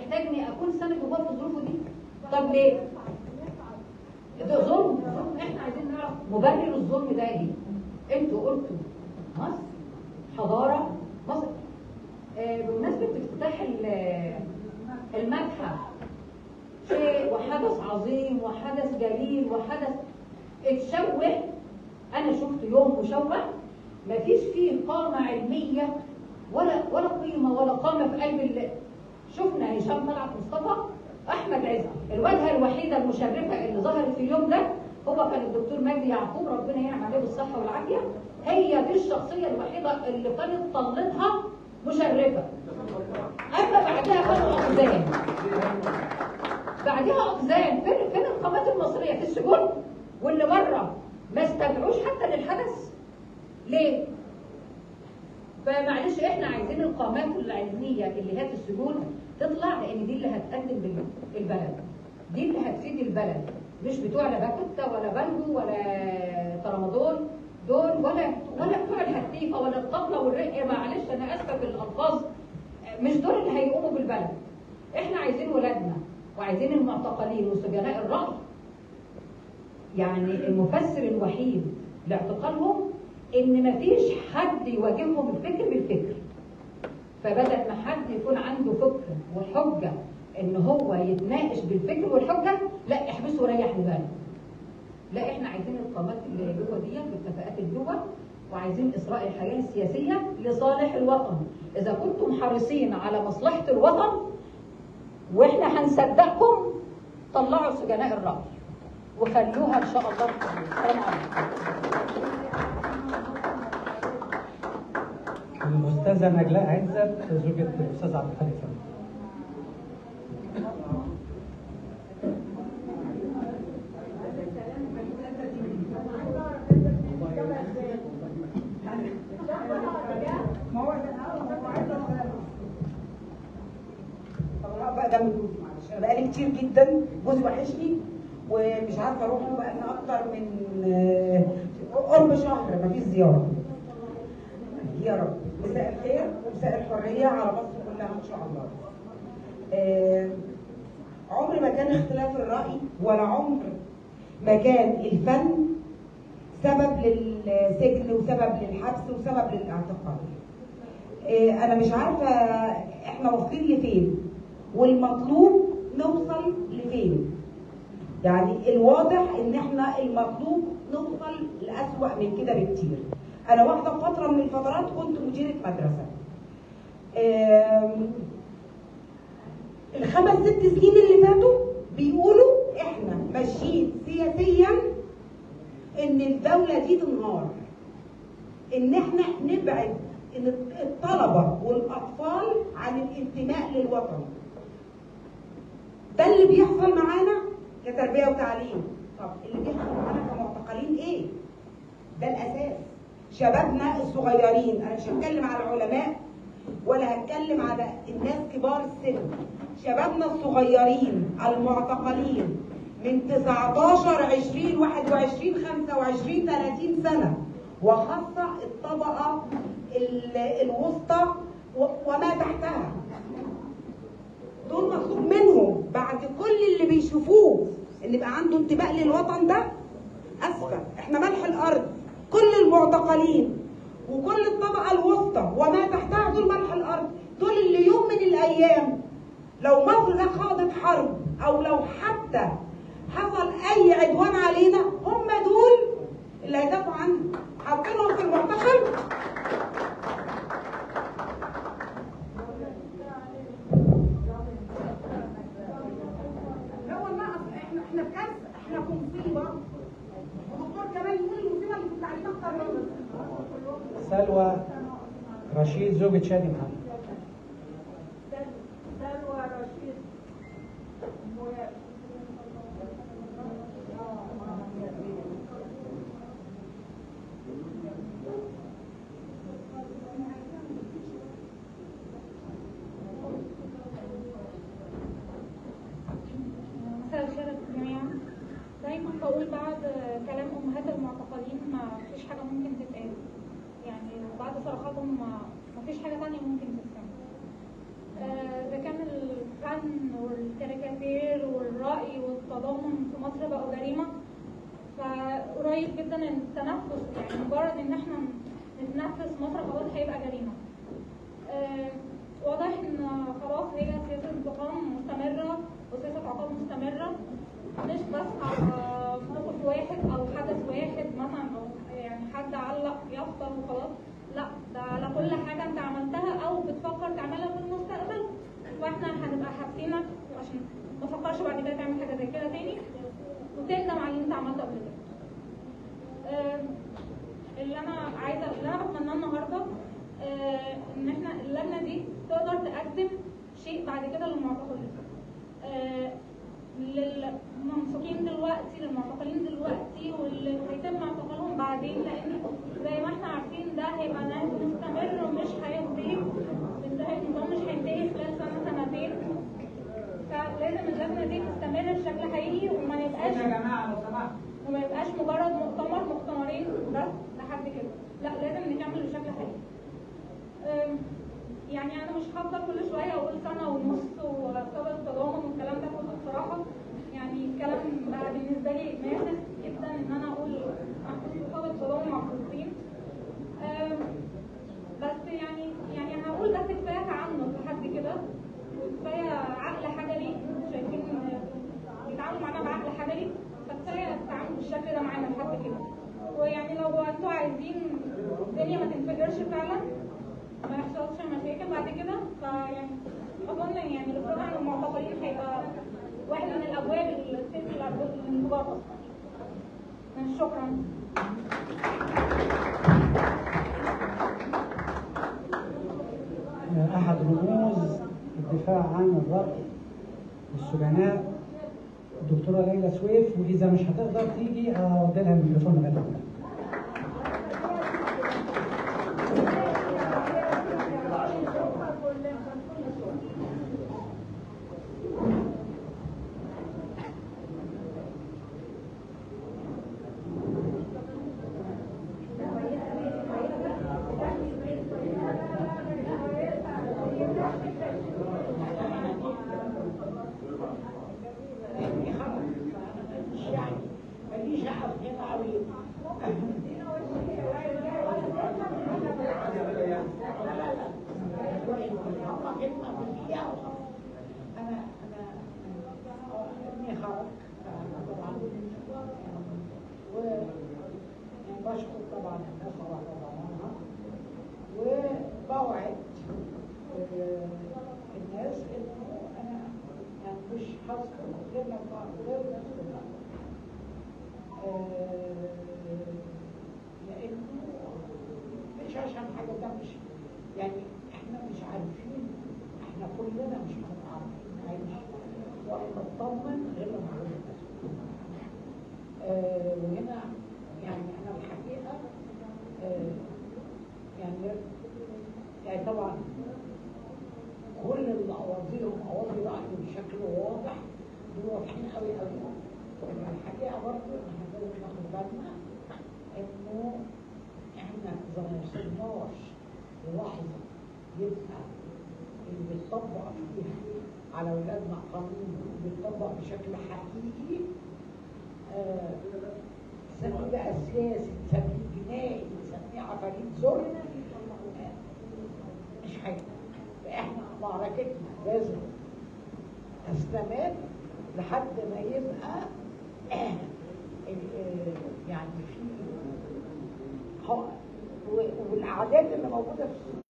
محتاجني اكون سند وهو في ظروفه دي؟ طب ليه؟ ده ظلم. احنا عايزين نعرف مبرر الظلم ده ايه؟ انتوا قلتوا مصر حضاره مصر. بمناسبه افتتاح المتحف شيء وحدث عظيم وحدث جليل وحدث اتشوه. انا شفت يوم مشوه مفيش فيه قامه علميه ولا قيمه ولا قامه في قلب شفنا هشام طلعت مصطفى احمد عزت، الواجهه الوحيده المشرفه اللي ظهرت في اليوم ده هو كان الدكتور مجدي يعقوب، ربنا ينعم عليه بالصحه والعافيه. هي دي الشخصيه الوحيده اللي كانت طلتها مشرفه. اما بعدها كانوا اقزام، بعدها اقزام. فين القامات المصريه في السجون واللي بره ما استدعوش حتى للحدث؟ ليه؟ فمعلش احنا عايزين القامات العلميه اللي هي في السجون تطلع، لان دي اللي هتقدم البلد، دي اللي هتفيد البلد، مش بتوع لا باكوتا ولا بانجو ولا ترامادول دول ولا بتوع الهتيفه ولا الطبله والرقيه. معلش انا اسفه في الالفاظ، مش دول اللي هيقوموا بالبلد. احنا عايزين ولادنا وعايزين المعتقلين وسجناء الرأي. يعني المفسر الوحيد لاعتقالهم ان مفيش حد يواجههم الفكر بالفكر. فبدل ما حد يكون عنده فكر وحجه ان هو يتناقش بالفكر والحجه، لا احبسه وريح دماغه. لا احنا عايزين القامات اللي جوه دي باتفاقات الدول، وعايزين اسراء الحياه السياسيه لصالح الوطن. اذا كنتم حريصين على مصلحه الوطن واحنا هنصدقكم، طلعوا سجناء الرأي وخلوها ان شاء الله. السلام عليكم. الأستاذة نجلاء عزت زوجة الأستاذ عبد الخالق. بقى ده من جوزي، معلش انا بقالي كتير جدا جوزي وحشني ومش عارفه اروح له بقى لنا اكتر من قرب شهر مفيش زياره. يا رب مساء الخير ومساء الحريه على مصر كلها ان شاء الله. عمر ما كان اختلاف الراي ولا عمر ما كان الفن سبب للسجن وسبب للحبس وسبب للاعتقال. انا مش عارفه احنا واصلين لفين والمطلوب نوصل لفين. يعني الواضح ان احنا المطلوب نوصل لأسوأ من كده بكتير. انا واحده في فتره من الفترات كنت مديره مدرسه. الخمس ست سنين اللي فاتوا بيقولوا احنا ماشيين سياسيا ان الدوله دي تنهار، ان احنا نبعد ان الطلبه والاطفال عن الانتماء للوطن. ده اللي بيحصل معانا كتربيه وتعليم. طب اللي بيحصل معانا كمعتقلين ايه؟ ده الاساس. شبابنا الصغيرين، انا مش هتكلم على العلماء ولا هتكلم على الناس كبار السن، شبابنا الصغيرين المعتقلين من 19 20 21 25 30 سنه، وخاصه الطبقه الوسطى وما تحتها. دول مطلوب منهم بعد كل اللي بيشوفوه ان يبقى عنده انتماء للوطن. ده اسفه، احنا ملح الارض. كل المعتقلين وكل الطبقه الوسطى وما تحتها دول ملح الارض. دول اللي يوم من الايام لو مصر خاضت حرب او لو حتى حصل اي عدوان علينا، هم دول اللي هيدافعوا عنه. حاطينهم في المعتقل. لا والله احنا في كارثه، احنا في مصيبه. ودكتور كمان يقول المصيبه اللي في التعليم اكتر منه. سلوى رشيد زوجة شادي محمد. سلوى رشيد مساء الخير جميعا. دايما بقول بعد كلام امهات المعتقلين ما فيش حاجه ممكن تتقال، يعني بعد صراحاتهم ما فيش حاجه ثانيه ممكن تتقال. اذا كان الفن والكاريكاتير والرأي والتضامن في مصر بقوا جريمة. فقريب جدا ان التنفس، يعني مجرد ان احنا نتنفس مصر خلاص هيبقى جريمة. واضح ان خلاص هي سياسة انتقام مستمرة وسياسة عقاب مستمرة، مش بس على موقف واحد او حدث واحد مثلا، او يعني حد علق يفطر وخلاص، لا ده على كل حاجة انت عملتها او بتفكر تعملها في المستقبل، واحنا هنبقى حابسينك عشان ما تفكرش بعد كده تعمل حاجة زي كده تاني وتندم على اللي انت عملته قبل كده. اللي انا بتمناه النهارده ان احنا اللجنة دي تقدر تقدم شيء بعد كده للمعتقلين، للممسوكين دلوقتي، للمعتقلين دلوقتي واللي هيتم اعتقالهم بعدين، لان زي ما احنا عارفين ده هيبقى نهج مستمر ومش هينتهي، النظام مش هينتهي خلال سنة سنتين. فلازم اللجنة دي تستمر بشكل حقيقي وما يبقاش مجرد مؤتمرين بس لحد كده، لا لازم نكمل بشكل حقيقي. يعني انا مش هفضل كل شويه اقول سنه ونص وسبب التضامن والكلام ده كله بصراحه، يعني الكلام بقى بالنسبه لي ماسخ جدا ان انا اقول سبب التضامن مع فلسطين. بس يعني هقول بس كفايه تعنت لحد كده، وكفايه عقل حجري، شايفين بيتعاملوا معانا بعقل حجري، فكفايه التعامل بالشكل ده معانا لحد كده. ويعني لو انتوا عايزين الدنيا ما تنفجرش فعلا، ما يحصلش مشاكل بعد كده، فيعني اظن يعني الافراج عن المعتقلين هيبقى واحد من الابواب اللي تسد الانفجار اصلا. شكرا. احد رموز الدفاع عن الرأي والسجناء الدكتوره ليلى سويف، واذا مش هتقدر تيجي اودي لها الميكروفون لغايه بشكر طبعا الناس على ضمانها، وبوعد الناس انه انا يعني مش هذكر غير الناس كلها، لانه مش عشان حاجه، ده مش يعني احنا مش عارفين، احنا كلنا مش عارفين نعيش ولا نطمن غير لما نعرف الناس. وهنا يعني انا الحقيقه يعني طبعا كل اللي اواضيهم اواضي رايي بشكل واضح، دول واضحين قوي قوي. الحقيقه برضه احنا لازم ناخد بالنا انه احنا اذا ما وصلناش للحظه يبقى اللي بيطبق فيها على اولادنا قانون بيطبق بشكل حقيقي، نسميه بقى سياسي، نسميه جنائي، نسميه عفاريت زر، مش حاجه. فاحنا معركتنا لازم تستمر لحد ما يبقى يعني في والاعداد اللي موجوده في